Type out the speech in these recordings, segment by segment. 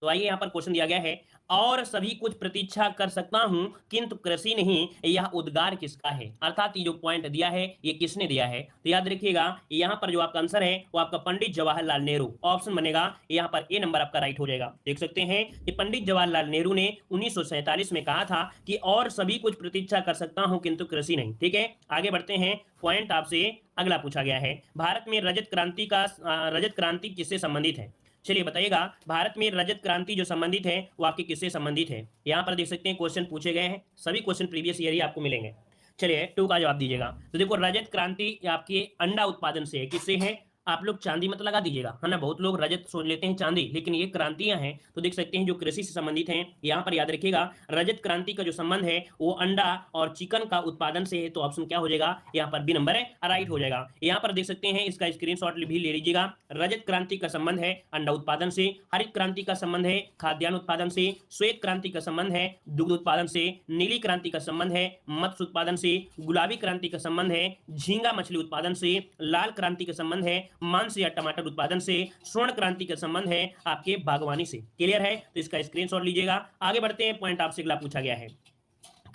तो आइए यहाँ पर क्वेश्चन दिया गया है, और सभी कुछ प्रतीक्षा कर सकता हूं किंतु कृषि नहीं, यह उद्गार किसका है। अर्थात ये जो पॉइंट दिया है ये किसने दिया है, तो याद रखिएगा यहाँ पर जो आपका आंसर है वो आपका पंडित जवाहरलाल नेहरू, ऑप्शन बनेगा यहाँ पर ए नंबर आपका राइट हो जाएगा। देख सकते हैं कि पंडित जवाहरलाल नेहरू ने 1947 में कहा था कि और सभी कुछ प्रतीक्षा कर सकता हूं किंतु कृषि नहीं। ठीक है, आगे बढ़ते हैं। पॉइंट आपसे अगला पूछा गया है, भारत में रजत क्रांति किससे संबंधित है। चलिए बताइएगा, भारत में रजत क्रांति जो संबंधित है वो आपकी किससे संबंधित है। यहां पर देख सकते हैं क्वेश्चन पूछे गए हैं, सभी क्वेश्चन प्रीवियस ईयर ही आपको मिलेंगे। चलिए 2 का जवाब दीजिएगा। तो देखो रजत क्रांति आपके अंडा उत्पादन से है, किससे है, आप लोग चांदी मत लगा दीजिएगा, है ना, बहुत लोग रजत सोच लेते हैं चांदी, लेकिन ये क्रांतियां हैं तो देख सकते हैं जो कृषि से संबंधित हैं। यहाँ पर याद रखिएगा रजत क्रांति का जो संबंध है वो अंडा और चिकन का उत्पादन से है, तो ऑप्शन क्या हो जाएगा, यहाँ पर बी नंबर है राइट हो जाएगा। यहाँ पर देख सकते हैं, इसका स्क्रीनशॉट भी ले लीजिएगा। रजत क्रांति का संबंध है अंडा उत्पादन से, हरित क्रांति का संबंध है खाद्यान्न उत्पादन से, श्वेत क्रांति का संबंध है दुग्ध उत्पादन से, नीली क्रांति का संबंध है मत्स्य उत्पादन से, गुलाबी क्रांति का संबंध है झींगा मछली उत्पादन से, लाल क्रांति का संबंध है मांस या टमाटर उत्पादन से, स्वर्ण क्रांति का संबंध है आपके बागवानी से। क्लियर है, तो इसका स्क्रीनशॉट लीजिएगा। आगे बढ़ते हैं, पॉइंट आपसे अगला पूछा गया है,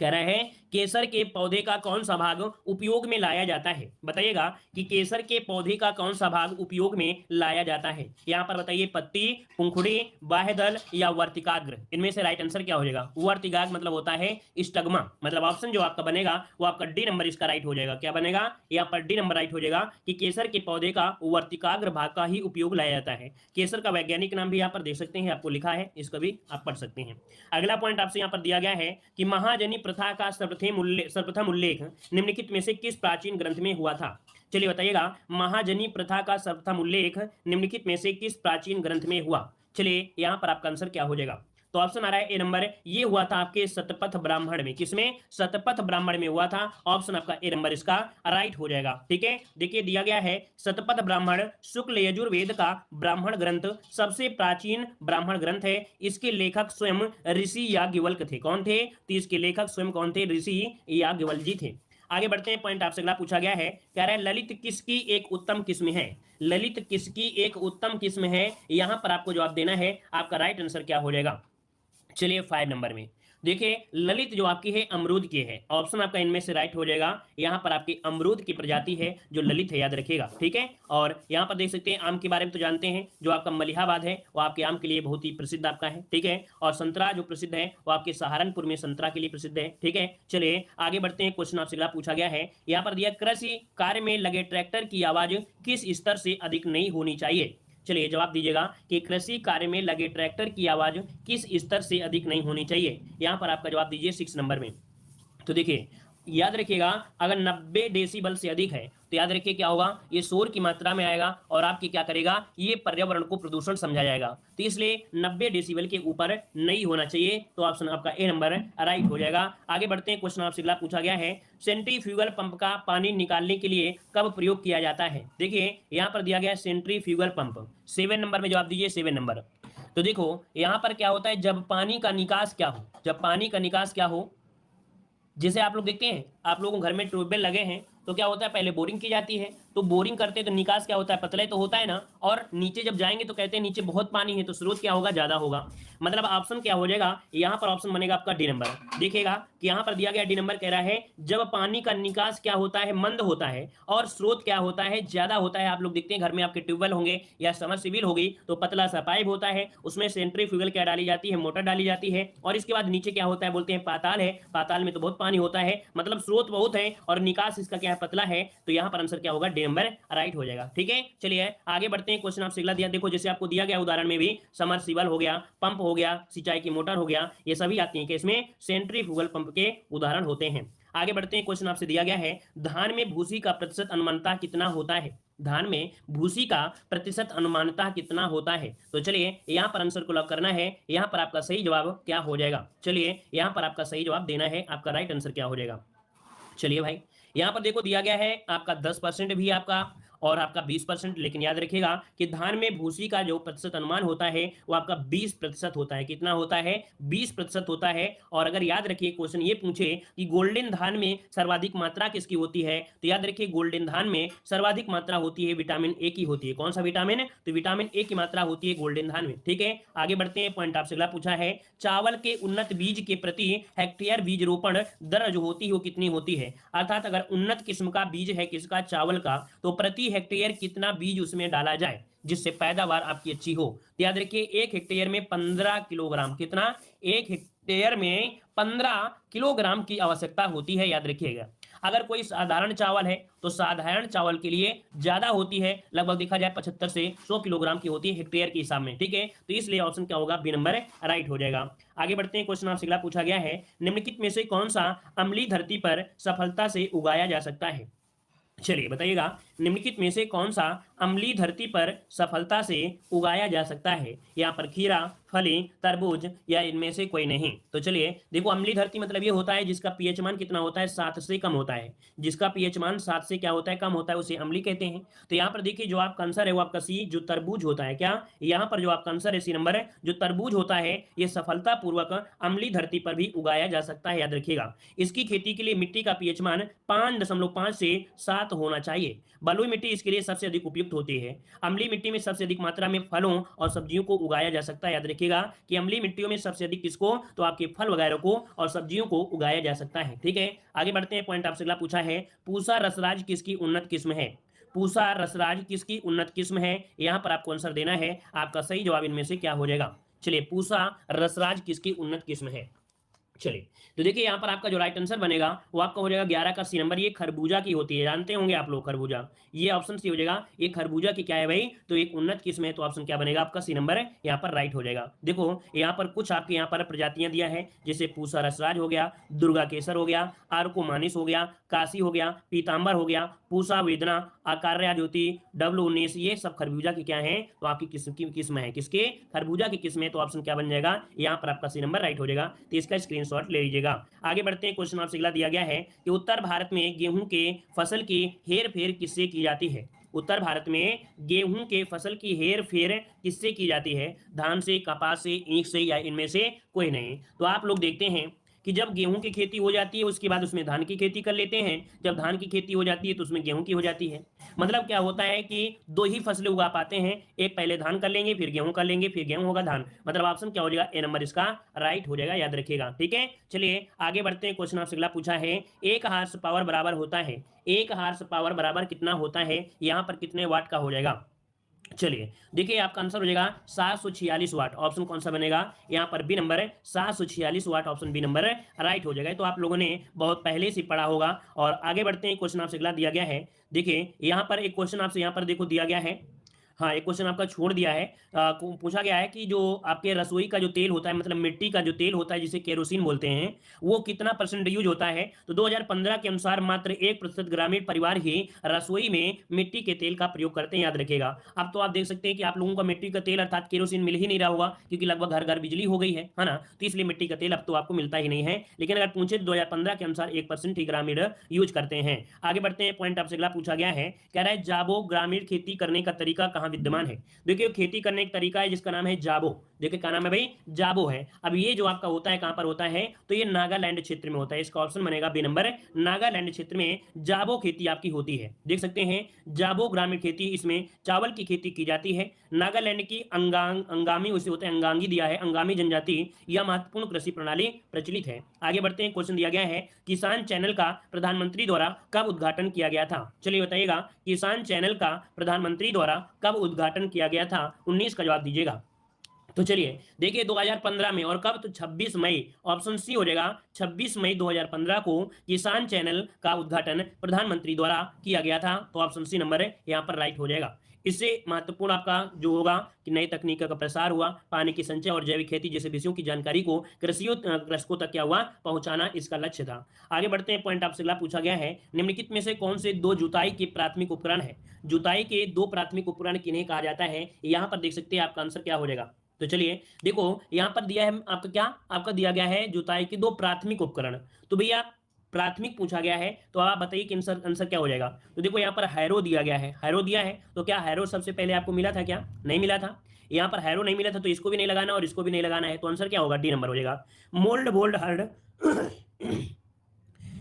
कह रहे हैं केसर के पौधे का कौन सा भाग उपयोग में लाया जाता है। बताइएगा कि केसर के पौधे का कौन सा भाग उपयोग में लाया जाता है। यहां पर बताइए पत्ती, पंखुड़ी, बाह्यदल या वर्तिकाग्र, इनमें से राइट आंसर क्या हो जाएगा। वर्तिकाग्र मतलब होता है स्टग्मा, मतलब ऑप्शन जो आपका बनेगा वो आपका डी नंबर इसका राइट हो जाएगा। क्या बनेगा, यहाँ पर डी नंबर राइट हो जाएगा कि केसर के पौधे का वर्तिकाग्र भाग का ही उपयोग लाया जाता है। केसर का वैज्ञानिक नाम भी यहाँ पर देख सकते हैं, आपको लिखा है, इसको भी आप पढ़ सकते हैं। अगला पॉइंट आपसे यहाँ पर दिया गया है कि महाजनी प्रथा का सर्वप्रथम उल्लेख निम्नलिखित में से किस प्राचीन ग्रंथ में हुआ था। चलिए बताइएगा, महाजनी प्रथा का सर्वप्रथम उल्लेख निम्नलिखित में से किस प्राचीन ग्रंथ में हुआ। चलिए यहां पर आपका आंसर क्या हो जाएगा, तो ऑप्शन आ रहा है ए नंबर, ये हुआ था आपके शतपथ ब्राह्मण में। किसमें, शतपथ ब्राह्मण में हुआ था, ऑप्शन आपका ए नंबर इसका राइट हो जाएगा। ठीक है, देखिए दिया गया है शतपथ ब्राह्मण शुक्ल यजुर्वेद का ब्राह्मण ग्रंथ सबसे प्राचीन ब्राह्मण ग्रंथ है। इसके लेखक स्वयं ऋषि याज्ञवल्क्य थे। कौन थे, तो इसके लेखक स्वयं कौन थे, ऋषि याज्ञवल्क्य जी थे। आगे बढ़ते हैं, पॉइंट आपसे अगला पूछा गया है, कह रहा है ललित किसकी एक उत्तम किस्म है। ललित किसकी एक उत्तम किस्म है, यहां पर आपको जवाब देना है। आपका राइट आंसर क्या हो जाएगा, चलिए 5 नंबर में देखिए ललित जो आपकी है अमरूद की है, ऑप्शन आपका इनमें से राइट हो जाएगा। यहां पर आपकी अमरूद की प्रजाति है जो ललित है, याद रखिएगा। ठीक है, और यहां पर देख सकते हैं आम के बारे में तो जानते हैं, जो आपका मलिहाबाद है वो आपके आम के लिए बहुत ही प्रसिद्ध आपका है। ठीक है, और संतरा जो प्रसिद्ध है वो आपके सहारनपुर में संतरा के लिए प्रसिद्ध है। ठीक है, चलिए आगे बढ़ते हैं। क्वेश्चन आपसे अगला पूछा गया है, यहाँ पर दिया कृषि कार्य में लगे ट्रैक्टर की आवाज किस स्तर से अधिक नहीं होनी चाहिए। चलिए जवाब दीजिएगा कि कृषि कार्य में लगे ट्रैक्टर की आवाज किस स्तर से अधिक नहीं होनी चाहिए। यहां पर आपका जवाब दीजिए 6 नंबर में। तो देखिए याद रखिएगा, अगर 90 डेसिबल से अधिक है तो याद रखिए क्या होगा, ये शोर की मात्रा में आएगा और आपकी क्या करेगा, ये पर्यावरण को प्रदूषण समझा जाएगा। तो इसलिए 90 डेसिबल के ऊपर नहीं होना चाहिए, तो ऑप्शन आपका ए नंबर राइट हो जाएगा। आगे बढ़ते हैं, क्वेश्चन आपसे अगला पूछा गया है, सेंट्रीफ्यूगल पंप का पानी निकालने के लिए कब प्रयोग किया जाता है। देखिए यहाँ पर दिया गया है सेंट्रीफ्यूगल पंप, 7 नंबर में जवाब दीजिए 7 नंबर। तो देखो यहाँ पर क्या होता है, जब पानी का निकास क्या हो, जब पानी का निकास क्या हो, जैसे आप लोग देखते हैं आप लोगों के घर में ट्यूबवेल लगे हैं तो क्या होता है, पहले बोरिंग की जाती है, तो बोरिंग करते हैं तो निकास क्या होता है, पतला ही तो होता है ना, और नीचे जब जाएंगे तो कहते हैं नीचे बहुत पानी है तो स्रोत क्या होगा, ज्यादा होगा। मतलब ऑप्शन क्या हो जाएगा, यहाँ पर ऑप्शन बनेगा आपका डी नंबर। देखिएगा कि यहाँ पर दिया गया डी नंबर कह रहा है जब पानी का निकास क्या होता है, मंद होता है, और स्रोत क्या होता है, ज्यादा होता है। आप लोग देखते हैं घर में आपके ट्यूबवेल होंगे या समरसीबल होगी तो पतला सा पाइप होता है, उसमें सेंट्रीफ्यूगल क्या डाली जाती है, मोटर डाली जाती है, और इसके बाद नीचे क्या होता है, बोलते हैं पाताल है, पाताल में तो बहुत पानी होता है, मतलब स्रोत बहुत है और निकास इसका क्या है, पतला है। तो यहाँ पर आंसर क्या होगा, डी नंबर राइट हो जाएगा। ठीक है, चलिए आगे बढ़ते हैं। क्वेश्चन आपसे अगला दिया, देखो जैसे आपको दिया गया उदाहरण में भी समरसीबल हो गया, पंप हो गया, सिंचाई की मोटर हो गया, ये सभी आती हैं कि इसमें सेंट्रीफ्यूगल पंप के उदाहरण होते हैं। आगे बढ़ते हैं, क्वेश्चन आपसे दिया गया है, धान में भूसी का प्रतिशत अनुमानतः कितना होता है। धान में भूसी का प्रतिशत अनुमानतः कितना होता है। तो चलिए यहाँ पर आंसर को लॉक करना है। यहाँ पर आपका सही जवाब क्या हो जाएगा, चलिए यहाँ पर आपका सही जवाब देना है। आपका राइट आंसर क्या हो जाएगा, चलिए भाई यहाँ पर देखो दिया गया है आपका 10% भी आपका, और आपका 20%। लेकिन याद रखिएगा कि धान में भूसी का जो प्रतिशत अनुमान होता है वो आपका 20% होता है। कितना होता है? 20% होता है। और अगर याद रखिए क्वेश्चन ये पूछे कि गोल्डन धान में सर्वाधिक मात्रा किसकी होती है, तो याद रखिए गोल्डन धान में सर्वाधिक मात्रा होती है विटामिन ए की होती है। कौन सा विटामिन? तो विटामिन ए की मात्रा होती है गोल्डन धान में। ठीक है, आगे बढ़ते हैं। पॉइंट आपसे अगला पूछा है, चावल के उन्नत बीज के प्रति हेक्टेयर बीज रोपण दर जो होती है वो कितनी होती है? अर्थात अगर उन्नत किस्म का बीज है किसका? चावल का, तो प्रति हेक्टेयर कितना बीज उसमें डाला जाए जिससे पैदावार आपकी अच्छी हो? तो याद रखिए 1 हेक्टेयर में 15 किलोग्राम। कितना? 1 हेक्टेयर में 15 किलोग्राम की आवश्यकता होती है, याद रखिएगा। अगर कोई साधारण चावल है तो साधारण चावल के लिए ज्यादा होती है, लगभग देखा जाए 75 से 100 किलोग्राम की होती है हेक्टेयर के हिसाब में। ठीक है, तो इसलिए ऑप्शन क्या होगा? बी नंबर राइट हो जाएगा। आगे बढ़ते हैं। क्वेश्चन आपसे अगला पूछा गया है, निम्नलिखित में से कौन सा अम्लीय धरती पर सफलता से उगाया जा सकता है? चलिए बताइएगा, निम्नलिखित में से कौन सा अम्लीय धरती पर सफलता से उगाया जा सकता है? यहाँ पर खीरा, फली, तरबूज या इनमें से कोई नहीं। तो चलिए देखो, अम्लीय धरती मतलब ये होता है जिसका पीएच मान कितना होता है? 7 से कम होता है। जिसका पीएच मान 7 से क्या होता है? कम होता है, उसे अम्लीय कहते हैं। तो यहाँ पर देखिए जो आपका आंसर है वो आपका सी, जो तरबूज होता है। क्या यहाँ पर जो आपका आंसर है सी नंबर है, जो तरबूज होता है ये सफलतापूर्वक अम्लीय धरती पर भी उगाया जा सकता है, याद रखिएगा। इसकी खेती के लिए मिट्टी का पीएच मान 5.5 से 7 होना चाहिए। बलुई मिट्टी इसके लिए सबसे अधिक उपयुक्त होती है। अम्लीय मिट्टी में सबसे अधिक मात्रा में फलों और सब्जियों को उगाया जा सकता है। याद रखिएगा कि अम्लीय मिट्टियों में सबसे अधिक किसको? तो आपके फल वगैरह को और सब्जियों को उगाया जा सकता है। ठीक है, आगे बढ़ते हैं। पॉइंट आपसे अगला पूछा है, पूसा रसराज किसकी उन्नत किस्म है? पूसा रसराज किसकी उन्नत किस्म है? यहां पर आपको आंसर देना है। आपका सही जवाब इनमें से क्या हो जाएगा? चलिए, पूसा रसराज किसकी उन्नत किस्म है? चलिए, तो देखिए यहाँ पर आपका जो राइट आंसर बनेगा वो आपका हो जाएगा 11 का सी नंबर। ये खरबूजा की होती है, जानते होंगे आप लोग खरबूजा। ये ऑप्शन सी हो जाएगा। ये खरबूजा की क्या है भाई? तो एक उन्नत किस्म है, तो ऑप्शन क्या बनेगा? आपका सी नंबर है, यहाँ पर राइट हो जाएगा। देखो यहाँ पर कुछ आपके यहाँ पर प्रजातियां दिया है, जैसे पूसा रसराज हो गया, दुर्गा केसर हो गया, आर्कोमानिस हो गया, काशी हो गया, पीताम्बर हो गया, पूसा वेदना, आकार्या ज्योति, W19, ये सब खरबूजा की क्या है? तो आपकी किस्म है। किसके? खरबूजा की किस्म है, तो ऑप्शन क्या बन जाएगा? यहाँ पर आपका सी नंबर राइट हो जाएगा। तो इसका स्क्रीनशॉट ले लीजिएगा। आगे बढ़ते हैं। क्वेश्चन आपसे अगला दिया गया है कि उत्तर भारत में गेहूं के फसल की हेर फेर किससे की जाती है? उत्तर भारत में गेहूं के फसल की हेर फेर किससे की जाती है? धान से, कपास से, ईख से या इनमें से कोई नहीं। तो आप लोग देखते हैं कि जब गेहूं की खेती हो जाती है उसके बाद उसमें धान की खेती कर लेते हैं। जब धान की खेती हो जाती है तो उसमें गेहूं की हो जाती है। मतलब क्या होता है कि 2 ही फसलें उगा पाते हैं, एक पहले धान कर लेंगे, फिर गेहूं कर लेंगे, फिर गेहूं होगा धान। मतलब ऑप्शन क्या हो जाएगा? ए नंबर इसका राइट हो जाएगा, याद रखिएगा। ठीक है, चलिए आगे बढ़ते हैं। क्वेश्चन आपसे अगला पूछा है, 1 हार्स पावर बराबर होता है, 1 हार्स पावर बराबर कितना होता है? यहाँ पर कितने वाट का हो जाएगा? चलिए देखिए, आपका आंसर हो जाएगा 746 वाट। ऑप्शन कौन सा बनेगा? यहाँ पर बी नंबर है, 746 वाट। ऑप्शन बी नंबर राइट हो जाएगा। तो आप लोगों ने बहुत पहले से पढ़ा होगा। और आगे बढ़ते हैं। क्वेश्चन आपसे अगला दिया गया है, देखिए यहाँ पर एक क्वेश्चन आपसे यहाँ पर देखो दिया गया है। हाँ, एक क्वेश्चन आपका छोड़ दिया है। पूछा गया है कि जो आपके रसोई का जो तेल होता है, मतलब मिट्टी का जो तेल होता है जिसे केरोसिन बोलते हैं, वो कितना % यूज होता है? तो 2015 के अनुसार मात्र 1% ग्रामीण परिवार ही रसोई में मिट्टी के तेल का प्रयोग करते हैं, याद रखेगा। अब तो आप देख सकते हैं कि आप लोगों को मिट्टी का तेल अर्थात केरोसिन मिल ही नहीं रहा होगा, क्योंकि लगभग घर घर बिजली हो गई है ना। तो इसलिए मिट्टी का तेल अब तो आपको मिलता ही नहीं है। लेकिन अगर पूछे 2015 के अनुसार 1% ही ग्रामीण यूज करते हैं। आगे बढ़ते हैं। पॉइंट आपसे अगला पूछा गया है, कह रहा है जाबो ग्रामीण खेती करने का तरीका कहाँ विद्यमान है? देखिए खेती करने का तरीका है जिसका नाम है जाबो। देखिए क्या नाम है भाई? जाबो है। अब ये जो आपका होता है कहां पर होता है? तो ये नागालैंड क्षेत्र में होता है। इसका ऑप्शन बनेगा बी नंबर। नागालैंड क्षेत्र में जाबो खेती आपकी होती है। देख सकते हैं जाबो ग्रामीण खेती, इसमें चावल की खेती की जाती है। नागालैंड की अंगामी उसे होता है, अंगांगी दिया है, अंगामी जनजाति यह महत्वपूर्ण कृषि प्रणाली प्रचलित है। आगे बढ़ते हैं। क्वेश्चन दिया गया है, किसान चैनल का प्रधानमंत्री द्वारा कब उद्घाटन किया गया था? चलिए बताइएगा, किसान चैनल का प्रधानमंत्री द्वारा कब उद्घाटन किया गया था? 19 का जवाब दीजिएगा। तो चलिए देखिए 2015 में, और कब? तो 26 मई। ऑप्शन सी हो जाएगा, 26 मई 2015 को किसान चैनल का उद्घाटन प्रधानमंत्री द्वारा किया गया था। तो ऑप्शन सी नंबर है यहाँ पर राइट हो जाएगा। इससे महत्वपूर्ण आपका जो होगा कि नई तकनीक का प्रसार हुआ, पानी की संचय और जैविक खेती जैसे विषयों की जानकारी को कृषकों तक क्या हुआ? पहुंचाना इसका लक्ष्य था। आगे बढ़ते हैं। पॉइंट आपसे अगला पूछा गया है, निम्नलिखित में से कौन से 2 जुताई के प्राथमिक उपकरण है? जुताई के 2 प्राथमिक उपकरण किन्हें कहा जाता है? यहाँ पर देख सकते हैं आपका आंसर क्या हो जाएगा। तो चलिए देखो, यहां पर दिया है आपका क्या? आपका दिया गया है जुताई के 2 प्राथमिक उपकरण। तो भैया प्राथमिक पूछा गया है, तो आप बताइए कि आंसर आंसर क्या हो जाएगा। तो देखो यहाँ पर हैरो दिया गया है, हैरो दिया है, तो क्या हैरो सबसे पहले आपको मिला था क्या? नहीं मिला था। यहाँ पर हैरो नहीं मिला था, तो इसको भी नहीं लगाना और इसको भी नहीं लगाना है, तो आंसर क्या होगा? डी नंबर हो जाएगा। मोल्ड बोल्ड हर्ड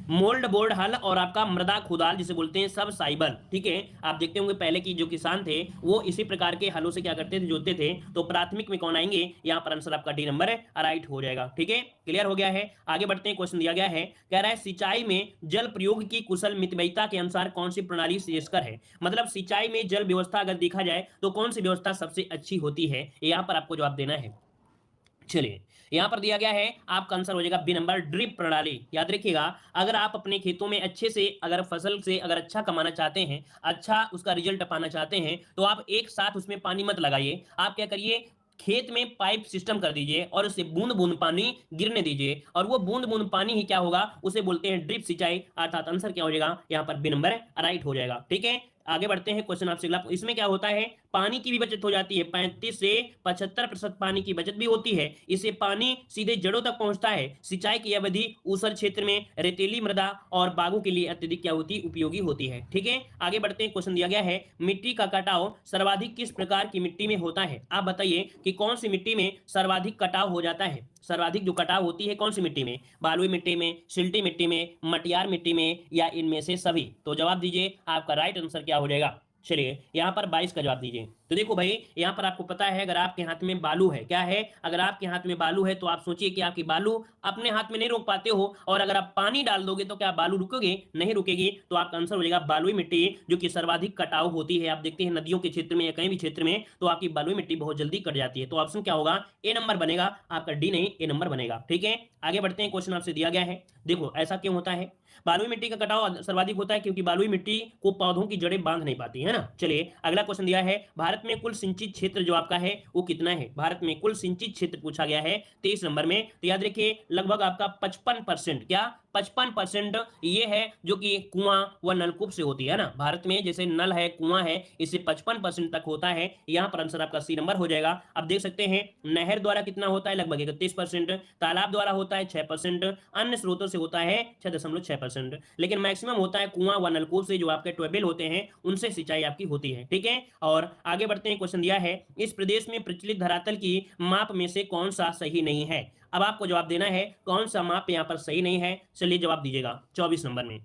मोल्ड बोर्ड हल और आपका मृदा खुदाल जिसे बोलते हैं सब साइबर, ठीक है। आप देखते होंगे पहले की जो किसान थे वो इसी प्रकार के हलों से क्या करते थे, जोतते थे। तो प्राथमिक में कौन आएंगे? यहाँ पर आंसर आपका डी नंबर राइट हो जाएगा, ठीक है। क्लियर हो गया है। आगे बढ़ते हैं, क्वेश्चन दिया गया है, कह रहा है सिंचाई में जल प्रयोग की कुशल मितव्ययिता के अनुसार कौन सी प्रणाली श्रेयस्कर है। मतलब सिंचाई में जल व्यवस्था अगर देखा जाए तो कौन सी व्यवस्था सबसे अच्छी होती है, यहाँ पर आपको जवाब देना है। चलिए यहां पर दिया गया है, आपका आंसर हो जाएगा बी नंबर, ड्रिप प्रणाली। याद रखिएगा, अगर आप अपने खेतों में अच्छे से अगर फसल से अगर अच्छा कमाना चाहते हैं, अच्छा उसका रिजल्ट पाना चाहते हैं, तो आप एक साथ उसमें पानी मत लगाइए। आप क्या करिए, खेत में पाइप सिस्टम कर दीजिए और उससे बूंद बूंद पानी गिरने दीजिए, और वो बूंद बूंद पानी ही क्या होगा, उसे बोलते हैं ड्रिप सिंचाई। अर्थात आंसर क्या हो जाएगा यहाँ पर? बी नंबर राइट हो जाएगा, ठीक है। आगे बढ़ते हैं, क्वेश्चन आपसे अगला। इसमें क्या होता है, पानी की भी बचत हो जाती है, 35 से 75% पानी की बचत भी होती है। इससे पानी सीधे जड़ों तक पहुंचता है। सिंचाई की अवधि ऊसर क्षेत्र में, रेतीली मृदा और बागों के लिए अत्यधिक क्या होती, उपयोगी होती है, ठीक है। आगे बढ़ते हैं, क्वेश्चन दिया गया है, मिट्टी का कटाव सर्वाधिक किस प्रकार की मिट्टी में होता है। आप बताइए कि कौन सी मिट्टी में सर्वाधिक कटाव हो जाता है। सर्वाधिक जो कटाव होती है कौन सी मिट्टी में? बालुई मिट्टी में, सिल्टी मिट्टी में, मटियार मिट्टी में, या इनमें से सभी? तो जवाब दीजिए, आपका राइट आंसर क्या हो जाएगा। चलिए यहाँ पर 22 का जवाब दीजिए। तो देखो भाई, यहाँ पर आपको पता है, अगर आपके हाथ में बालू है, क्या है, अगर आपके हाथ में बालू है तो आप सोचिए कि आपकी बालू अपने हाथ में नहीं रोक पाते हो, और अगर आप पानी डाल दोगे तो क्या बालू रुकोगे? नहीं रुकेगी। तो आपका आंसर हो जाएगा बालुई मिट्टी, जो कि सर्वाधिक कटाव होती है। आप देखते हैं नदियों के क्षेत्र में या कहीं भी क्षेत्र में, तो आपकी बालुई मिट्टी बहुत जल्दी कट जाती है। तो ऑप्शन क्या होगा? ए नंबर बनेगा आपका, डी नहीं, ए नंबर बनेगा, ठीक है। आगे बढ़ते हैं, क्वेश्चन आपसे दिया गया है, देखो ऐसा क्यों होता है, बालुई मिट्टी का कटाव सर्वाधिक होता है क्योंकि बालुई मिट्टी को पौधों की जड़ें बांध नहीं पाती है ना। चलिए अगला क्वेश्चन दिया है, भारत में कुल सिंचित क्षेत्र जो आपका है वो कितना है? भारत में कुल सिंचित क्षेत्र पूछा गया है 23 नंबर में। तो याद रखिए, लगभग आपका 55%, क्या 55% ये है जो कि कुआं व नलकूप से होती है ना। भारत में जैसे नल है, कुआं है, इससे 55% तक होता है। यहाँ पर आंसर आपका सी नंबर हो जाएगा। अब देख सकते हैं नहर द्वारा कितना होता है, लगभग 31%, तालाब द्वारा होता है 6%, अन्य स्रोतों से होता है 6.6%, लेकिन मैक्सिमम होता है कुआं व नलकूप से, जो आपके ट्यूबवेल होते हैं उनसे सिंचाई आपकी होती है, ठीक है। और आगे बढ़ते हैं, क्वेश्चन दिया है, इस प्रदेश में प्रचलित धरातल की माप में से कौन सा सही नहीं है। अब आपको जवाब देना है कौन सा माप यहाँ पर सही नहीं है। चलिए जवाब दीजिएगा 24 नंबर में।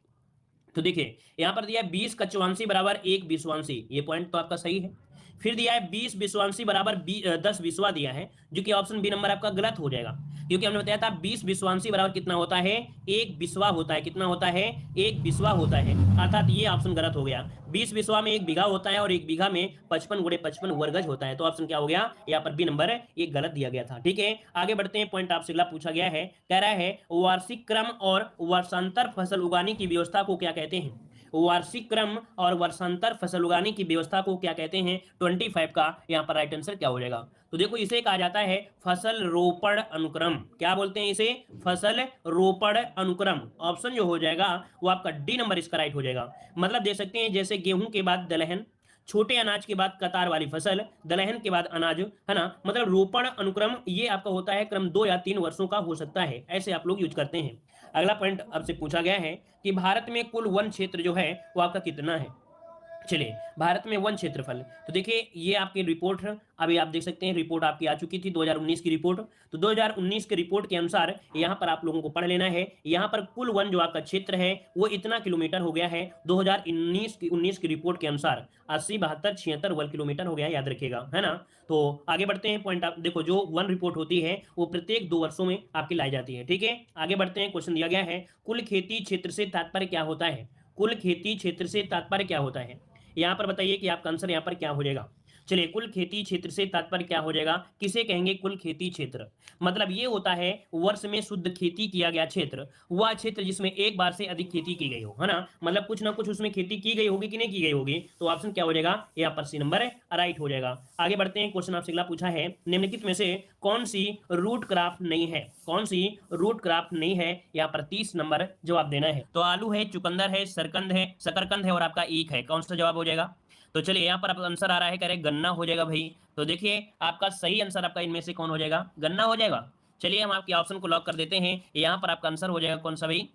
तो देखिए यहां पर दिया है 20 का चौवांशी बराबर 1 विश्वांशी, ये पॉइंट तो आपका सही है। फिर दिया है 20 विश्वांशी बराबर 10 विश्वा दिया है, जो कि ऑप्शन बी नंबर आपका गलत हो जाएगा, क्योंकि हमने बताया था 20 विश्वांशी बराबर कितना होता है, 1 विश्वा होता है। कितना होता है? 1 विश्वा होता है, अर्थात ये ऑप्शन गलत हो गया। 20 विश्वा में 1 बीघा होता है और 1 बीघा में 55 गुणे 55 वर्गज होता है। तो ऑप्शन क्या हो गया यहाँ पर? बी नंबर ये गलत दिया गया था, ठीक है। आगे बढ़ते हैं, पॉइंट आपसे अगला पूछा गया है, कह रहा है वार्षिक क्रम और वर्षांतर फसल उगाने की व्यवस्था को क्या कहते हैं। वार्षिक क्रम और वर्षांतर फसल उगाने की व्यवस्था को क्या कहते हैं? 25 का यहाँ पर राइट आंसर क्या हो जाएगा? तो देखो इसे कहा जाता है फसल रोपण अनुक्रम। क्या बोलते हैं इसे? फसल रोपण अनुक्रम। ऑप्शन जो हो जाएगा वो आपका डी नंबर इसका राइट हो जाएगा। मतलब देख सकते हैं जैसे गेहूं के बाद दलहन, छोटे अनाज के बाद कतार वाली फसल, दलहन के बाद अनाज, है ना। मतलब रोपण अनुक्रम ये आपका होता है क्रम 2 या 3 वर्षों का हो सकता है, ऐसे आप लोग यूज करते हैं। अगला पॉइंट आपसे पूछा गया है कि भारत में कुल वन क्षेत्र जो है वो आपका कितना है। चलिए भारत में वन क्षेत्रफल, तो देखिए ये आपकी रिपोर्ट अभी आप देख सकते हैं, रिपोर्ट आपकी आ चुकी थी 2019 की रिपोर्ट। तो 2019 के रिपोर्ट के अनुसार यहाँ पर आप लोगों को पढ़ लेना है, यहाँ पर कुल वन जो आपका क्षेत्र है वो इतना किलोमीटर हो गया है 2019 की रिपोर्ट के अनुसार, 80, 72, 76 वर्ग किलोमीटर हो गया, याद रखिएगा, है ना। तो आगे बढ़ते हैं, पॉइंट आप देखो, जो वन रिपोर्ट होती है वो प्रत्येक 2 वर्षों में आपकी लाई जाती है, ठीक है। आगे बढ़ते हैं, क्वेश्चन दिया गया है, कुल खेती क्षेत्र से तात्पर्य क्या होता है। कुल खेती क्षेत्र से तात्पर्य क्या होता है, यहां पर बताइए कि आपका आंसर यहां पर क्या हो जाएगा। चलिए कुल खेती क्षेत्र से तात्पर्य क्या हो जाएगा, किसे कहेंगे कुल खेती क्षेत्र? मतलब ये होता है वर्ष में शुद्ध खेती किया गया क्षेत्र, वह क्षेत्र जिसमें एक बार से अधिक खेती की गई हो, है ना। मतलब कुछ ना कुछ उसमें खेती की गई होगी कि नहीं की गई होगी। तो ऑप्शन क्या हो जाएगा यहाँ पर? सी नंबर राइट हो जाएगा। आगे बढ़ते हैं, क्वेश्चन आपसे अगला पूछा है, निम्नलिखित में से कौन सी रूट क्रॉप नहीं है। कौन सी रूट क्रॉप नहीं है, यहाँ पर 30 नंबर जवाब देना है। तो आलू है, चुकंदर है, सरकंद है, शकरकंद है और आपका ईख है, कौन सा जवाब हो जाएगा? तो चलिए यहाँ पर आपका आंसर आ रहा है, कह रहे गन्ना हो जाएगा भाई। तो देखिए आपका सही आंसर आपका इनमें से कौन हो जाएगा? गन्ना हो जाएगा। चलिए हम आपके ऑप्शन को लॉक कर देते हैं, यहाँ पर आपका आंसर हो जाएगा कौन सा भाई?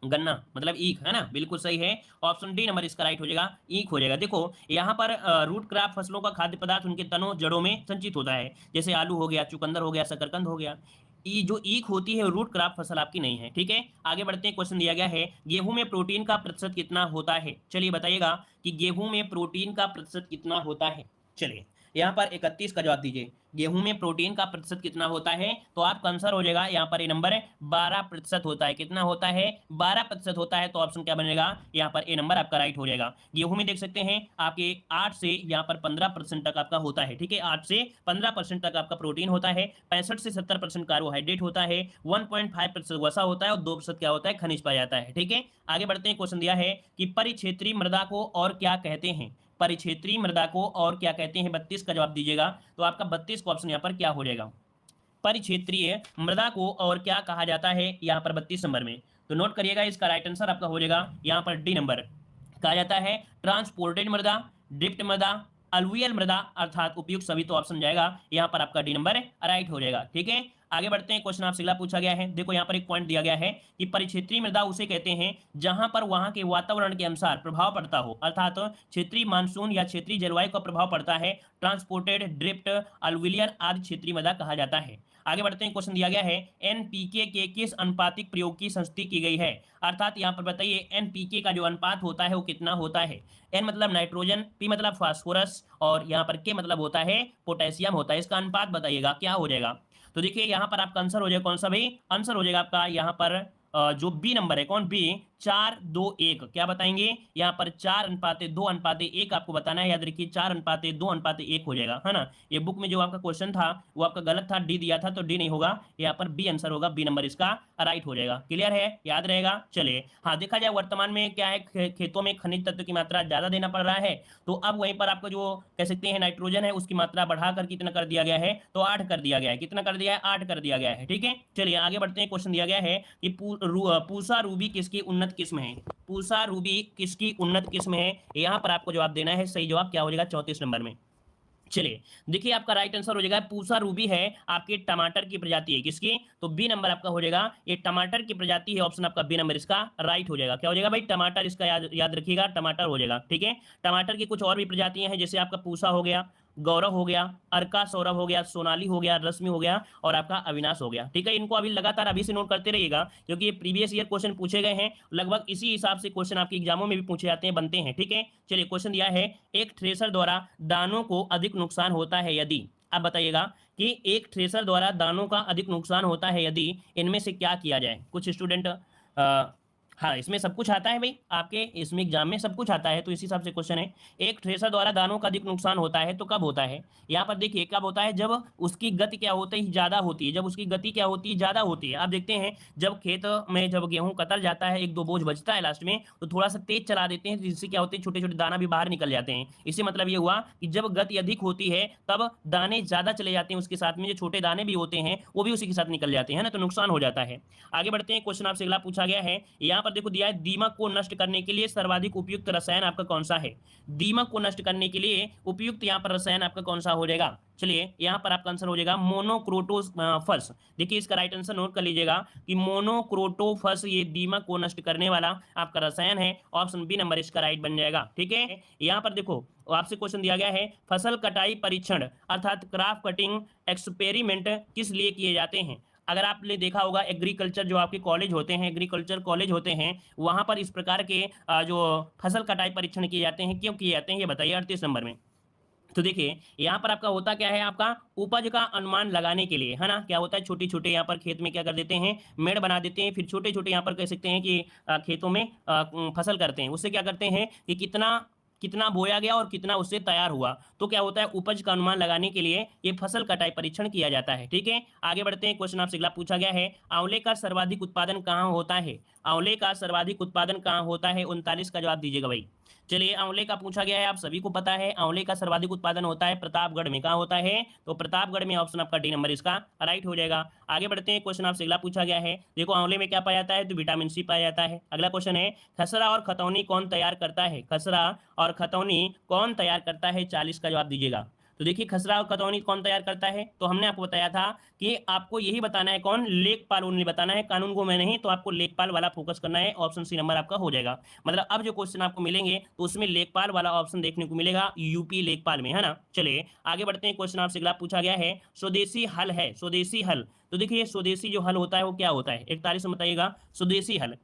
गन्ना मतलब ईख, है ना, बिल्कुल सही है। ऑप्शन डी नंबर इसका राइट हो जाएगा, ईख हो जाएगा। देखो यहाँ पर रूट क्रॉप फसलों का खाद्य पदार्थ उनके तनों जड़ों में संचित होता है, जैसे आलू हो गया, चुकंदर हो गया, शकरकंद हो गया। ये जो ईख होती है रूट क्रॉप फसल आपकी नहीं है, ठीक है। आगे बढ़ते हैं, क्वेश्चन दिया गया है गेहूं में प्रोटीन का प्रतिशत कितना होता है। चलिए बताइएगा कि गेहूं में प्रोटीन का प्रतिशत कितना होता है। चलिए यहाँ पर 31 का जवाब दीजिए। गेहूं में प्रोटीन का प्रतिशत कितना होता है, तो आपका आंसर हो जाएगा यहाँ पर ये नंबर 12% होता है। कितना होता है, 12% होता है। तो ऑप्शन क्या बनेगा, यहाँ पर ए नंबर आपका राइट हो जाएगा। गेहूं में देख सकते हैं आपके 8 से यहाँ पर 15% तक आपका होता है, ठीक है। 8 से 15% तक आपका प्रोटीन होता है, 65 से 70% कार्बोहाइड्रेट होता है, 1.5% वसा होता है और 2% क्या होता है, खनिज पाया जाता है, ठीक है। आगे बढ़ते हैं, क्वेश्चन दिया है कि परिक्षेत्रीय मृदा को और क्या कहते हैं। परिक्षेत्रीय मृदा को और क्या कहते हैं, 32 का जवाब दीजिएगा। तो आपका 32 का ऑप्शन यहाँ पर क्या हो जाएगा, परिक्षेत्रीय मृदा को और क्या कहा जाता है, यहाँ पर 32 नंबर में। तो नोट करिएगा, इसका राइट आंसर आपका हो जाएगा यहाँ पर डी नंबर। कहा जाता है ट्रांसपोर्टेड मृदा, ड्रिफ्ट मृदा, अलुवियल मृदा, अर्थात उपयुक्त सभी। तो ऑप्शन जाएगा यहाँ पर आपका डी नंबर राइट हो जाएगा, ठीक है। आगे बढ़ते हैं, क्वेश्चन आपसे अगला पूछा गया है। देखो यहाँ पर एक पॉइंट दिया गया है कि परिक्षेत्रीय मृदा उसे कहते हैं जहां पर वहां के वातावरण के अनुसार प्रभाव पड़ता हो, अर्थात क्षेत्रीय मानसून या क्षेत्रीय जलवायु का प्रभाव पड़ता है। ट्रांसपोर्टेड, ड्रिफ्ट, अलुविलियर आदि क्षेत्रीय मृदा कहा जाता है। आगे बढ़ते हैं, क्वेश्चन दिया गया है एनपीके के किस अनुपातिक प्रयोग की संस्तुति की गई है। अर्थात यहाँ पर बताइए एनपीके का जो अनुपात होता है वो कितना होता है। एन मतलब नाइट्रोजन, पी मतलब फास्फोरस और यहाँ पर के मतलब होता है पोटेशियम होता है। इसका अनुपात बताइएगा क्या हो जाएगा। तो देखिए यहाँ पर आपका आंसर हो जाएगा कौन सा भाई, आंसर हो जाएगा आपका यहाँ पर जो बी नंबर है, कौन, बी, 4:2:1। क्या बताएंगे यहाँ पर 4:2:1 आपको बताना है। याद रखिए 4:2:1 हो जाएगा, है ना। ये बुक में जो आपका क्वेश्चन था वो आपका गलत था, डी दिया था, तो डी नहीं होगा, यहाँ पर बी आंसर होगा, बी नंबर इसका राइट हो जाएगा। क्लियर है, याद रहेगा। चलिए हाँ, देखा जाए वर्तमान में क्या है, खेतों में खनिज तत्व की मात्रा ज्यादा देना पड़ रहा है, तो अब वहीं पर आपका जो कह सकते हैं नाइट्रोजन है उसकी मात्रा बढ़ाकर कितना कर दिया गया है, तो 8 कर दिया गया है। कितना कर दिया है, 8 कर दिया गया है, ठीक है। चलिए आगे बढ़ते हैं, क्वेश्चन दिया गया है कि पूसा रूबी किसकी उन्नत किस्म है। पूसा रूबी किसकी उन्नत किस्म है, यहाँ पर आपको जवाब देना है। सही जवाब क्या हो जाएगा, 34 नंबर में। चलिए देखिए आपका राइट आंसर हो जाएगा पूसा रूबी है आपके टमाटर की प्रजाति है, किसकी, तो बी नंबर आपका हो जाएगा, ये टमाटर की प्रजाति है। ऑप्शन आपका बी नंबर इसका राइट हो जाएगा। क्या हो जाएगा भाई, टमाटर, इसका याद रखिएगा, टमाटर हो जाएगा, ठीक है। टमाटर की कुछ और भी प्रजातियां हैं, जैसे आपका पूसा हो गया, गौरव हो गया, अर्का सौरभ हो गया, सोनाली हो गया, रश्मि हो गया और आपका अविनाश हो गया, ठीक है। इनको अभी लगातार अभी से नोट करते रहिएगा, क्योंकि ये प्रीवियस ईयर क्वेश्चन पूछे गए हैं, लगभग इसी हिसाब से क्वेश्चन आपके एग्जामों में भी पूछे जाते हैं, बनते हैं, ठीक है। चलिए क्वेश्चन दिया है एक थ्रेसर द्वारा दानों को अधिक नुकसान होता है यदि, अब बताइएगा कि एक थ्रेसर द्वारा दानों का अधिक नुकसान होता है यदि इनमें से क्या किया जाए। कुछ स्टूडेंट हाँ, इसमें सब कुछ आता है भाई, आपके इसमें एग्जाम में सब कुछ आता है, तो इस हिसाब से क्वेश्चन है। एक थ्रेसर द्वारा दानों का अधिक नुकसान होता है तो कब होता है, यहाँ पर देखिए कब होता है, जब उसकी गति क्या होती है, ज्यादा होती है। जब उसकी गति क्या होती है, ज्यादा होती है। आप देखते हैं जब खेत में जब गेहूं कतर जाता है, एक दो बोझ बचता है लास्ट में, तो थोड़ा सा तेज चला देते हैं, जिससे क्या होते हैं, छोटे छोटे दाना भी बाहर निकल जाते हैं। इससे मतलब ये हुआ कि जब गति अधिक होती है तब दाने ज्यादा चले जाते हैं, उसके साथ में जो छोटे दाने भी होते हैं वो भी उसी के साथ निकल जाते हैं ना, तो नुकसान हो जाता है। आगे बढ़ते हैं, क्वेश्चन आपसे अगला पूछा गया है, यहाँ पर देखो दिया है दीमक को नष्ट करने के लिए सर्वाधिक उपयुक्त रसायन आपका कौन सा है। दीमक को नष्ट करने के लिए उपयुक्त यहाँ पर रसायन आपका कौन सा हो जाएगा। चलिए यहाँ पर आपका आंसर हो जाएगा मोनोक्रोटोफस। देखिए इसका राइट आंसर नोट कर लीजिएगा कि मोनोक्रोटोफस ये दीमक को नष्ट करने वाला आपका रसायन है। ऑप्शन बी नंबर इसका राइट बन जाएगा, ठीक है। यहाँ पर देखो आपसे क्वेश्चन दिया गया है फसल कटाई परीक्षण अर्थात क्रॉप कटिंग एक्सपेरिमेंट किस लिए किए जाते हैं। अगर आपने देखा होगा एग्रीकल्चर जो आपके कॉलेज होते हैं, एग्रीकल्चर कॉलेज होते हैं, वहां पर इस प्रकार के जो फसल कटाई परीक्षण किए जाते हैं, क्यों किए जाते हैं ये बताइए 38 नंबर में। तो देखिए यहाँ पर आपका होता क्या है, आपका उपज का अनुमान लगाने के लिए, है ना। क्या होता है, छोटे छोटे यहाँ पर खेत में क्या कर देते हैं, मेड़ बना देते हैं, फिर छोटे छोटे यहाँ पर कह सकते हैं कि खेतों में फसल करते हैं। उससे क्या करते हैं कि कितना कितना बोया गया और कितना उससे तैयार हुआ, तो क्या होता है उपज का अनुमान लगाने के लिए ये फसल कटाई परीक्षण किया जाता है, ठीक है। आगे बढ़ते हैं, क्वेश्चन आपसे अगला पूछा गया है आंवले का सर्वाधिक उत्पादन कहाँ होता है। आंवले का सर्वाधिक उत्पादन कहाँ होता है, 39 का जवाब दीजिएगा भाई। चलिए आंवले का पूछा गया है, आप सभी को पता है आंवले का सर्वाधिक उत्पादन होता है प्रतापगढ़ में। कहाँ होता है, तो प्रतापगढ़ में। ऑप्शन आपका डी नंबर इसका राइट हो जाएगा। आगे बढ़ते हैं, क्वेश्चन आपसे अगला पूछा गया है, देखो आंवले में क्या पाया जाता है, तो विटामिन सी पाया जाता है। अगला क्वेश्चन है खसरा और खतौनी कौन तैयार करता है। खसरा और खतौनी कौन तैयार करता है, 40 का जवाब दीजिएगा। तो देखिए खसरा और खतौनी कौन तैयार करता है, तो हमने आपको बताया था कि आपको यही बताना है कौन, लेखपाल ओनली बताना है, कानून को में नहीं, तो आपको लेखपाल वाला फोकस करना है, ऑप्शन सी नंबर आपका हो जाएगा। मतलब अब जो क्वेश्चन आपको मिलेंगे तो उसमें लेखपाल वाला ऑप्शन देखने को मिलेगा, यूपी लेखपाल में, है ना। चलिए आगे बढ़ते हैं, क्वेश्चन आपसे अगला पूछा गया है, स्वदेशी हल है, स्वदेशी हल। तो देखिए स्वदेशी जो हल होता है वो क्या होता है, 41 में बताइएगा स्वदेशी हल।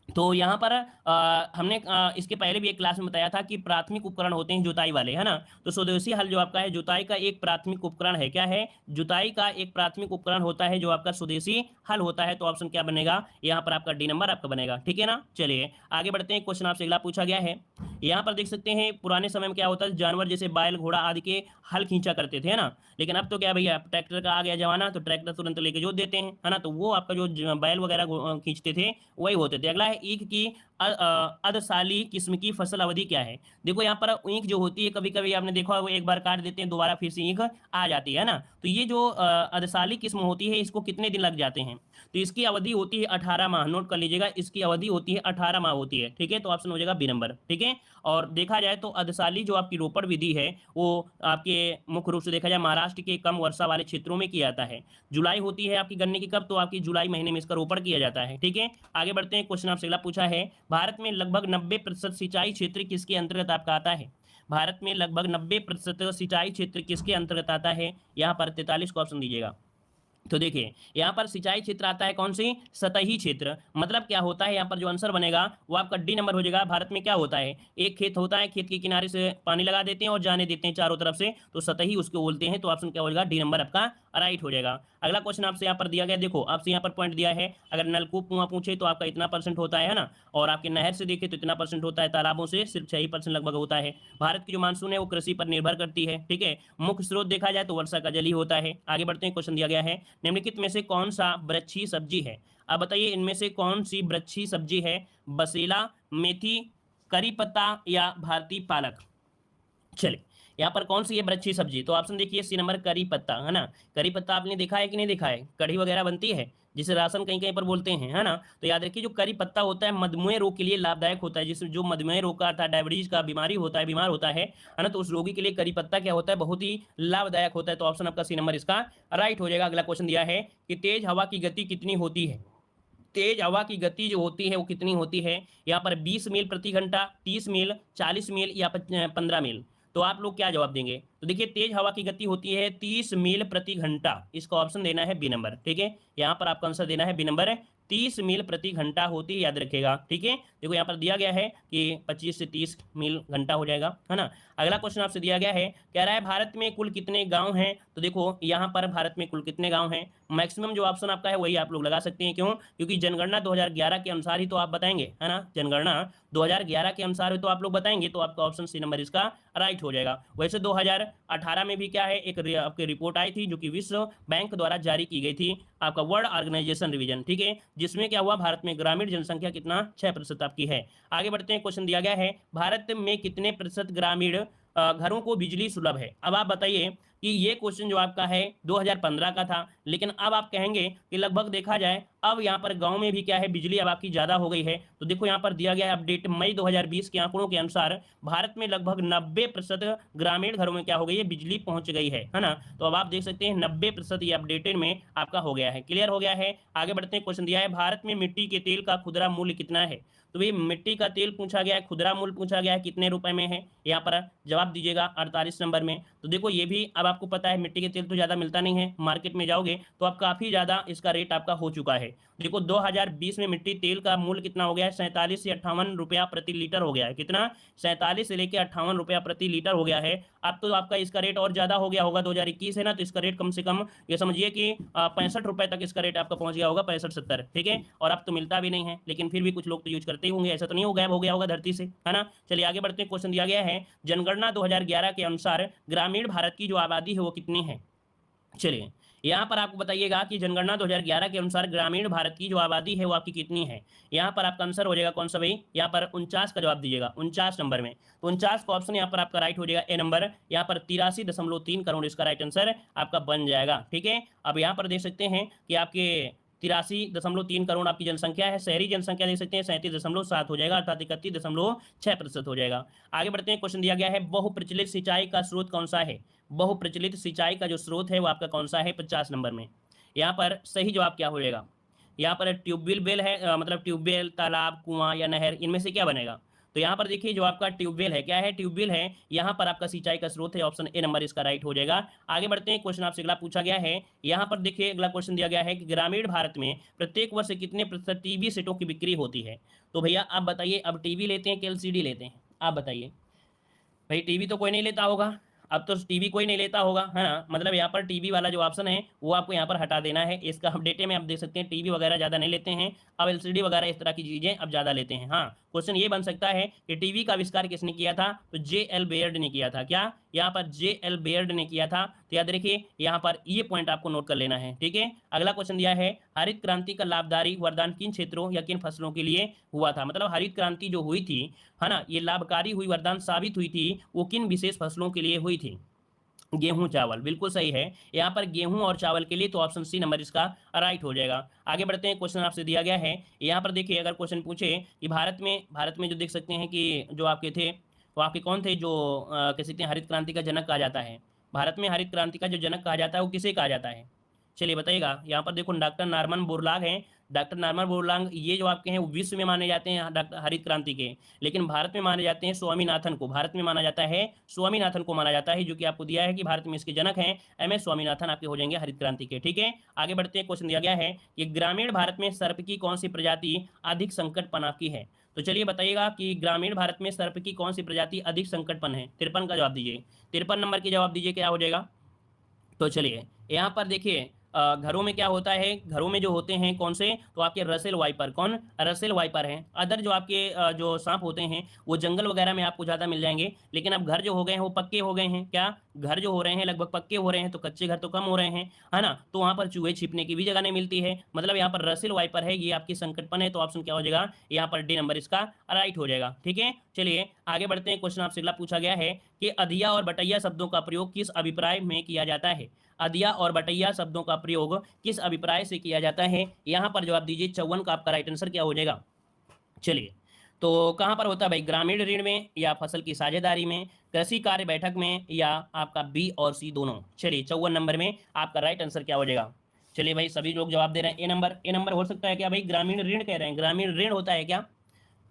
तो यहाँ पर हमने इसके पहले भी एक क्लास में बताया था कि प्राथमिक उपकरण होते हैं जुताई वाले, है ना। तो स्वदेशी हल जो आपका है जुताई का एक प्राथमिक उपकरण है, क्या है, जुताई का एक प्राथमिक उपकरण होता है जो आपका स्वदेशी हल होता है। तो ऑप्शन क्या बनेगा यहाँ पर, आपका डी नंबर आपका बनेगा, ठीक है ना। चलिए आगे बढ़ते हैं, क्वेश्चन आपसे अगला पूछा गया है, यहाँ पर देख सकते हैं पुराने समय में क्या होता है, जानवर जैसे बैल घोड़ा आदि के हल खींचा करते थे, है ना। लेकिन अब तो क्या भैया, ट्रैक्टर का आ गया जमाना, तो ट्रैक्टर तुरंत लेके जोत देते हैं, है ना। तो वो आपका जो बैल वगैरह खींचते थे वही होते थे। अगला है ईख की अधसाली किस्म की फसल अवधि क्या है। देखो यहाँ पर ईख जो होती है, कभी कभी आपने देखा वो एक बार काट देते हैं, दोबारा फिर से ईख आ जाती है ना। तो ये जो अधसाली किस्म होती है इसको कितने दिन लग जाते हैं, तो इसकी अवधि होती है 18 माह, नोट कर लीजिएगा, इसकी अवधि होती है 18 माह होती है, ठीक है। तो ऑप्शन हो जाएगा बी नंबर, ठीक है। और देखा जाए तो अधसाली जो आपकी रोपण विधि है वो आपके मुख्य रूप से देखा जाए महाराष्ट्र के कम वर्षा वाले क्षेत्रों में किया जाता है। जुलाई होती है आपकी गन्ने की कब, तो आपकी जुलाई महीने में इसका रोपण किया जाता है, ठीक है। आगे बढ़ते हैं, क्वेश्चन आपसे अगला पूछा है, भारत में लगभग 90% सिंचाई क्षेत्र किसके अंतर्गत आपका आता है। भारत में लगभग 90% सिंचाई क्षेत्र किसके अंतर्गत आता है, यहाँ पर 43 का ऑप्शन दीजिएगा। तो देखिए यहाँ पर सिंचाई क्षेत्र आता है कौन सी, सतही क्षेत्र। मतलब क्या होता है, यहाँ पर जो आंसर बनेगा वो आपका डी नंबर हो जाएगा। भारत में क्या होता है, एक खेत होता है, खेत के किनारे से पानी लगा देते हैं और जाने देते हैं चारों तरफ से, तो सतही उसको बोलते हैं। तो ऑप्शन क्या हो जाएगा, डी नंबर आपका राइट हो जाएगा। अगला क्वेश्चन आपसे यहाँ पर दिया गया, देखो आपसे यहाँ पर पॉइंट दिया है, अगर नलकूप कुआं पूछे तो आपका इतना परसेंट होता है ना, और आपके नहर से देखे तो इतना परसेंट होता है, तालाबों से सिर्फ 6% लगभग होता है। भारत की जो मानसून है वो कृषि पर निर्भर करती है, ठीक है। मुख्य स्रोत देखा जाए तो वर्षा का जल ही होता है। आगे बढ़ते हैं, क्वेश्चन दिया गया है, निम्नलिखित में से कौन सा वृक्षी सब्जी है। अब बताइए इनमें से कौन सी वृक्षी सब्जी है, बसेला, मेथी, करी पत्ता या भारतीय पालक। चलिए यहाँ पर कौन सी है वृक्षी सब्जी, तो ऑप्शन देखिए सी नंबर करी पत्ता, है ना। करी पत्ता आपने देखा है कि नहीं देखा है, कढ़ी वगैरह बनती है जिसे राशन कहीं कहीं पर बोलते हैं, है ना। तो याद रखिए जो करी पत्ता होता है मधुमेह रोग के लिए लाभदायक होता है, जिसमें जो मधुमेह रोग का अर्थात डायबिटीज का बीमारी होता है, बीमार होता है ना, तो उस रोगी के लिए करी पत्ता क्या होता है, बहुत ही लाभदायक होता है। तो ऑप्शन आपका सी नंबर इसका राइट हो जाएगा। अगला क्वेश्चन दिया है कि तेज हवा की गति कितनी होती है, तेज हवा की गति जो होती है वो कितनी होती है, यहाँ पर 20 मील प्रति घंटा, 30 मील, 40 मील या 15 मील। तो आप लोग क्या जवाब देंगे, तो देखिए तेज हवा की गति होती है 30 मील प्रति घंटा, इसका ऑप्शन देना है बी नंबर, ठीक है। यहाँ पर आपका आंसर देना है बी नंबर, 30 मील प्रति घंटा होती है, याद रखेगा, ठीक है। देखो यहाँ पर दिया गया है कि 25 से 30 मील घंटा हो जाएगा, है ना। अगला क्वेश्चन आपसे दिया गया है, कह रहा है भारत में कुल कितने गांव हैं। तो देखो यहाँ पर भारत में कुल कितने गांव हैं, मैक्सिमम जो ऑप्शन आपका है वही आप लोग लगा सकते हैं, क्यों, क्योंकि जनगणना 2011 के अनुसार ही तो आप बताएंगे, है ना। जनगणना 2011 के अनुसार ही तो आप लोग बताएंगे, तो आपका ऑप्शन सी नंबर इसका राइट हो जाएगा। वैसे 2018 में भी क्या है, एक आपकी रिपोर्ट आई थी जो कि विश्व बैंक द्वारा जारी की गई थी, आपका वर्ल्ड ऑर्गेनाइजेशन रिवीजन, ठीक है, जिसमें क्या हुआ, भारत में ग्रामीण जनसंख्या कितना 6% आपकी है। आगे बढ़ते हैं, क्वेश्चन दिया गया है, भारत में कितने प्रतिशत ग्रामीण घरों को बिजली सुलभ है। अब आप बताइए कि ये क्वेश्चन जो आपका है 2015 का था, लेकिन अब आप कहेंगे कि लगभग देखा जाए अब यहाँ पर गांव में भी क्या है, बिजली अब आपकी ज़्यादा हो गई है। तो देखो यहाँ पर दिया गया है अपडेट मई 2020 के आंकड़ों के अनुसार भारत में लगभग 90% ग्रामीण घरों में क्या हो गई है, बिजली पहुंच गई है ना। तो अब आप देख सकते हैं 90% ये अपडेटेड में आपका हो गया है, क्लियर हो गया है। आगे बढ़ते हैं, क्वेश्चन दिया है, भारत में मिट्टी के तेल का खुदरा मूल्य कितना है। तो भाई मिट्टी का तेल पूछा गया है, खुदरा मूल्य पूछा गया है, कितने रुपए में है, यहाँ पर जवाब दीजिएगा 48 नंबर में। तो देखो ये भी अब आपको पता है मिट्टी के तेल तो ज़्यादा मिलता नहीं है, मार्केट में जाओगे तो अब काफ़ी ज़्यादा इसका रेट आपका हो चुका है। देखो 2020 में मिट्टी तेल का मूल्य कितना हो गया है, 47 से 58 रुपया प्रति लीटर हो गया है, कितना, 47 से लेकर 58 रुपया प्रति लीटर हो गया है। अब तो आपका इसका रेट और ज़्यादा हो गया होगा, 2021 है ना, तो इसका रेट कम से कम ये समझिए कि 65 रुपये तक इसका रेट आपका पहुंच गया होगा, 65-70, ठीक है। और अब तो मिलता भी नहीं है, लेकिन फिर भी कुछ लोग तो यूज करते ही होंगे, ऐसा तो नहीं हो गायब हो गया होगा धरती से, है ना। चलिए आगे बढ़ते हैं, क्वेश्चन दिया गया है, जनगणना 2011 के अनुसार ग्रामीण भारत की जो आबादी है वो कितनी है। चलिए यहाँ पर आपको बताइएगा कि जनगणना 2011 के अनुसार ग्रामीण भारत की जो आबादी है वो आपकी कितनी है। यहाँ पर आपका आंसर हो जाएगा कौन सा भाई, यहाँ पर 49 का जवाब दीजिएगा, 49 नंबर में। तो 49 का ऑप्शन यहाँ पर आपका राइट हो जाएगा ए नंबर, यहाँ पर 83.3 करोड़ इसका राइट आंसर आपका बन जाएगा, ठीक है। अब यहाँ पर देख सकते हैं कि आपके 83.3 करोड़ आपकी जनसंख्या है। शहरी जनसंख्या देख सकते हैं 37.7 हो जाएगा, अर्थात 31.6% हो जाएगा। आगे बढ़ते हैं, क्वेश्चन दिया गया है बहुप्रचलित सिंचाई का स्रोत कौन सा है। बहुप्रचलित सिंचाई का जो स्रोत है वो आपका कौन सा है 50 नंबर में। यहाँ पर सही जवाब क्या हो जाएगा, यहाँ पर ट्यूबवेल बेल है, मतलब ट्यूबवेल, तालाब, कुआं या नहर, इनमें से क्या बनेगा। तो यहाँ पर देखिए जो आपका ट्यूबवेल है, क्या है ट्यूबवेल है, यहाँ पर आपका सिंचाई का स्रोत है, ऑप्शन ए नंबर इसका राइट हो जाएगा। आगे बढ़ते हैं, क्वेश्चन आपसे अगला पूछा गया है, यहाँ पर देखिए अगला क्वेश्चन दिया गया है कि ग्रामीण भारत में प्रत्येक वर्ष कितने प्रतिशत टीवी सेटों की बिक्री होती है। तो भैया आप बताइए, अब टीवी लेते हैं कि एलसीडी लेते हैं, आप बताइए। भाई टीवी तो कोई नहीं लेता होगा, अब तो टीवी कोई नहीं लेता होगा, है ना। मतलब यहाँ पर टीवी वाला जो ऑप्शन है वो आपको यहाँ पर हटा देना है। इसका अपडेटे में आप देख सकते हैं टीवी वगैरह ज़्यादा नहीं लेते हैं, अब एलसीडी वगैरह इस तरह की चीज़ें अब ज़्यादा लेते हैं। हाँ, क्वेश्चन ये बन सकता है कि टीवी का आविष्कार किसने किया था, तो जे.एल. बेयर्ड ने किया था। क्या, यहाँ पर जे.एल. बेयर्ड ने किया था। तो याद रखिए यहाँ पर ये पॉइंट आपको नोट कर लेना है, ठीक है। अगला क्वेश्चन दिया है, हरित क्रांति का लाभकारी वरदान किन क्षेत्रों या किन फसलों के लिए हुआ था। मतलब हरित क्रांति जो हुई थी, है ना, ये लाभकारी हुई, वरदान साबित हुई थी, वो किन विशेष फसलों के लिए हुई थी। गेहूं चावल, बिल्कुल सही है यहाँ पर गेहूं और चावल के लिए, तो ऑप्शन सी नंबर इसका राइट हो जाएगा। आगे बढ़ते हैं, क्वेश्चन आपसे दिया गया है, यहाँ पर देखिए अगर क्वेश्चन पूछे कि भारत में जो देख सकते हैं कि जो आपके थे वो आपके कौन थे, जो कह सकते हैं हरित क्रांति का जनक कहा जाता है। भारत में हरित क्रांति का जो जनक कहा जाता है वो किसे कहा जाता है, चलिए बताइएगा। यहाँ पर देखो डॉक्टर नॉर्मन बोरलॉग हैं, डॉक्टर नॉर्मन बोरलॉग ये जो आपके हैं वो विश्व में माने जाते हैं डॉक्टर हरित क्रांति के, लेकिन भारत में माने जाते हैं स्वामीनाथन को। भारत में माना जाता है स्वामीनाथन को माना जाता है, जो कि आपको दिया है कि भारत में इसके जनक हैं एम.एस. स्वामीनाथन, आपके हो जाएंगे हरित क्रांति के, ठीक है। आगे बढ़ते हैं, क्वेश्चन दिया गया है कि ग्रामीण भारत में सर्प की कौन सी प्रजाति अधिक संकटपन की है। तो चलिए बताइएगा कि ग्रामीण भारत में सर्प की कौन सी प्रजाति अधिक संकटपन है। 53 का जवाब दीजिए, 53 नंबर की जवाब दीजिए, क्या हो जाएगा। तो चलिए यहाँ पर देखिए घरों में क्या होता है, घरों में जो होते हैं कौन से, तो आपके रसेल वाइपर, कौन, रसेल वाइपर हैं। अदर जो आपके जो सांप होते हैं वो जंगल वगैरह में आपको ज़्यादा मिल जाएंगे, लेकिन अब घर जो हो गए हैं वो पक्के हो गए हैं। क्या, घर जो हो रहे हैं लगभग पक्के हो रहे हैं, तो कच्चे घर तो कम हो रहे हैं, है ना। तो वहाँ पर चूहे छिपने की भी जगह नहीं मिलती है, मतलब यहाँ पर रसेल वाइपर है, ये आपकी संकटपन है। तो ऑप्शन क्या हो जाएगा, यहाँ पर डी नंबर इसका राइट हो जाएगा, ठीक है। चलिए आगे बढ़ते हैं, क्वेश्चन आपसे अगला पूछा गया है कि अधिया और बटैया शब्दों का प्रयोग किस अभिप्राय में किया जाता है। अधिया और बटैया शब्दों का प्रयोग किस अभिप्राय से किया जाता है, यहाँ पर जवाब दीजिए। 54 का आपका राइट आंसर क्या हो जाएगा। चलिए, तो कहाँ पर होता है भाई, ग्रामीण ऋण में या फसल की साझेदारी में, कृषि कार्य बैठक में, या आपका बी और सी दोनों। चलिए 54 नंबर में आपका राइट आंसर क्या हो जाएगा। चलिए भाई सभी लोग जवाब दे रहे हैं, ए नंबर, ए नंबर हो सकता है क्या भाई, ग्रामीण ऋण कह रहे हैं, ग्रामीण ऋण होता है क्या,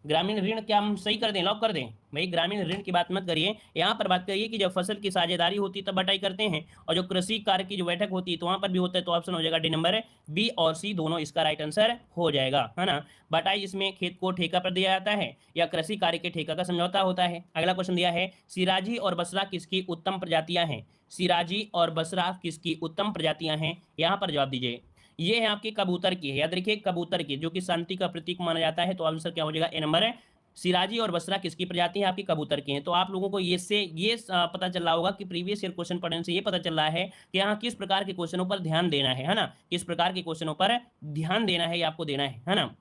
ग्रामीण ऋण, क्या हम सही कर दें, लॉक कर दें। भाई ग्रामीण ऋण की बात मत करिए, यहाँ पर बात करिए कि जब फसल की साझेदारी होती है तब बटाई करते हैं, और जो कृषि कार्य की जो बैठक होती है तो वहां पर भी होता है। तो ऑप्शन हो जाएगा डी नंबर, बी और सी दोनों इसका राइट आंसर हो जाएगा, है ना। बटाई जिसमें खेत को ठेका पर दिया जाता है या कृषि कार्य के ठेका का समझौता होता है। अगला क्वेश्चन दिया है, सिराजी और बसरा किसकी उत्तम प्रजातियां हैं। सिराजी और बसरा किसकी उत्तम प्रजातियां हैं, यहाँ पर जवाब दीजिए। ये है आपके कबूतर की है, याद रखिए कबूतर की, जो कि शांति का प्रतीक माना जाता है। तो आंसर क्या हो जाएगा, ए नंबर है। सिराजी और बसरा किसकी प्रजाति है, आपकी कबूतर की हैं। तो आप लोगों को ये से ये पता चल रहा होगा कि प्रीवियस ईयर क्वेश्चन पढ़ने से ये पता चल रहा है कि यहाँ किस प्रकार के क्वेश्चनों पर ध्यान देना है ना, किस प्रकार के क्वेश्चनों पर ध्यान देना है, ये आपको देना है ना।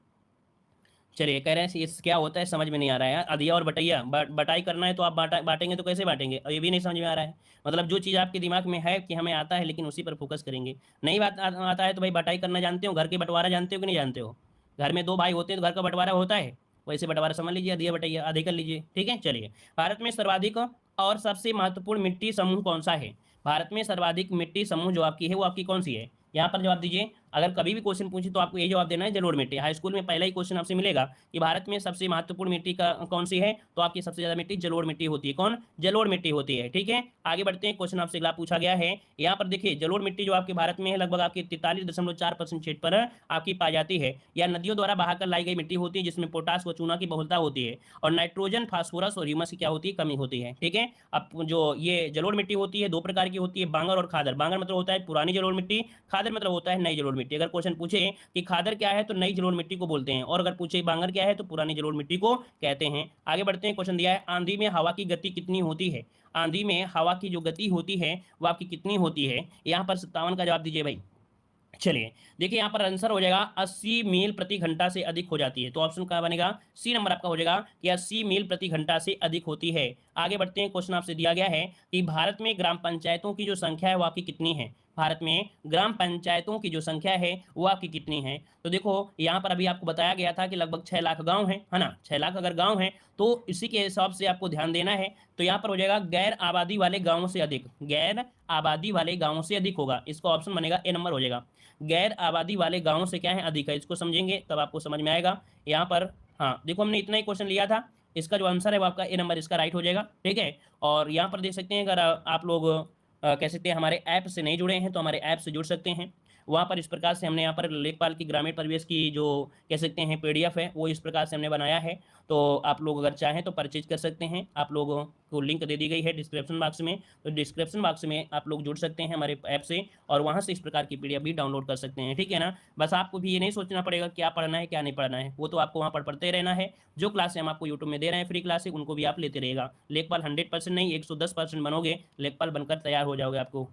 चलिए कह रहे हैं ये क्या होता है, समझ में नहीं आ रहा है यार। अधिया और बटैया, बटाई करना है तो आप बांटेंगे तो कैसे बांटेंगे, और ये भी नहीं समझ में आ रहा है। मतलब जो चीज़ आपके दिमाग में है कि हमें आता है, लेकिन उसी पर फोकस करेंगे। नहीं बात आता है तो भाई बटाई करना जानते हो, घर के बंटवारा जानते हो कि नहीं जानते हो। घर में दो भाई होते हैं तो घर का बंटवारा होता है, वैसे बंटवारा समझ लीजिए, अधिया बटैया आधे कर लीजिए, ठीक है। चलिए, भारत में सर्वाधिक और सबसे महत्वपूर्ण मिट्टी समूह कौन सा है। भारत में सर्वाधिक मिट्टी समूह जो आपकी है वो आपकी कौन सी है, यहाँ पर जवाब दीजिए। अगर कभी भी क्वेश्चन पूछे तो आपको ये जवाब देना है, जलोढ़ मिट्टी। हाई स्कूल में पहला ही क्वेश्चन आपसे मिलेगा कि भारत में सबसे महत्वपूर्ण मिट्टी का कौन सी है, तो आपकी सबसे ज्यादा मिट्टी जलोढ़ मिट्टी होती है। कौन, जलोढ़ मिट्टी होती है, ठीक है। आगे बढ़ते हैं, क्वेश्चन आपसे अगला पूछा गया है, यहाँ पर देखिए जलोढ़ मिट्टी जो आपके भारत में है लगभग आपकी 43.4% क्षेत्र पर आपकी पाई जाती है, या नदियों द्वारा बहाकर लाई गई मिट्टी होती है, जिसमें पोटास व चूना की बहुलता होती है, और नाइट्रोजन, फास्फोरस और ह्यूमस की क्या होती है, कमी होती है, ठीक है। अब जो ये जलोढ़ मिट्टी होती है दो प्रकार की होती है, बांगर और खादर। बांगर मतलब होता है पुरानी जलोढ़ मिट्टी, खादर मतलब होता है नई जलोढ़ मिट्टी। अगर क्वेश्चन पूछे कि खादर क्या है तो नई जलोढ़ मिट्टी को बोलते हैं, और अगर पूछे बांगर क्या है तो पुरानी जलोढ़ मिट्टी को कहते हैं। आगे बढ़ते हैं, क्वेश्चन दिया है, आंधी में हवा की गति कितनी होती है। आंधी में हवा की जो गति होती है वो आपकी कितनी होती है, यहाँ पर 57 का जवाब दीजिए भाई। चलिए देखिए यहाँ पर आंसर हो जाएगा 80 मील प्रति घंटा से अधिक हो जाती है। तो ऑप्शन क्या बनेगा, सी नंबर आपका हो जाएगा कि 80 मील प्रति घंटा से अधिक होती है। आगे बढ़ते हैं। क्वेश्चन आपसे दिया गया है कि भारत में ग्राम पंचायतों की जो संख्या है वो आपकी कितनी है। भारत में ग्राम पंचायतों की जो संख्या है वो आपकी कितनी है। तो देखो यहाँ पर अभी आपको बताया गया था कि लगभग 6 लाख गांव है ना। 6 लाख अगर गांव है तो इसी के हिसाब से आपको ध्यान देना है। तो यहाँ पर हो जाएगा गैर आबादी वाले गांवों से अधिक, गैर आबादी वाले गांवों से अधिक होगा। इसका ऑप्शन बनेगा ए नंबर हो जाएगा। गैर आबादी वाले गांवों से क्या है, अधिक है। इसको समझेंगे तब आपको समझ में आएगा। यहाँ पर हाँ देखो हमने इतना ही क्वेश्चन लिया था, इसका जो आंसर है वो आपका ए नंबर इसका राइट हो जाएगा। ठीक है। और यहाँ पर देख सकते हैं अगर आप लोग कह सकते हैं हमारे ऐप से नहीं जुड़े हैं तो हमारे ऐप से जुड़ सकते हैं। वहाँ पर इस प्रकार से हमने यहाँ पर लेखपाल की ग्रामीण परिवेश की जो कह सकते हैं पीडीएफ है वो इस प्रकार से हमने बनाया है। तो आप लोग अगर चाहें तो परचेज कर सकते हैं। आप लोगों को लिंक दे दी गई है डिस्क्रिप्शन बॉक्स में, तो डिस्क्रिप्शन बॉक्स में आप लोग जुड़ सकते हैं हमारे ऐप से और वहाँ से इस प्रकार की पीडीएफ भी डाउनलोड कर सकते हैं। ठीक है ना। बस आपको भी ये नहीं सोचना पड़ेगा क्या पढ़ना है क्या नहीं पढ़ना है, वो तो आपको वहाँ पर पढ़ते रहना है। जो क्लासें हम आपको यूट्यूब में दे रहे हैं फ्री क्लासें उनको भी आप लेते रहेगा। लेखपाल 100% नहीं 110% बनोगे, लेखपाल बनकर तैयार हो जाओगे आपको।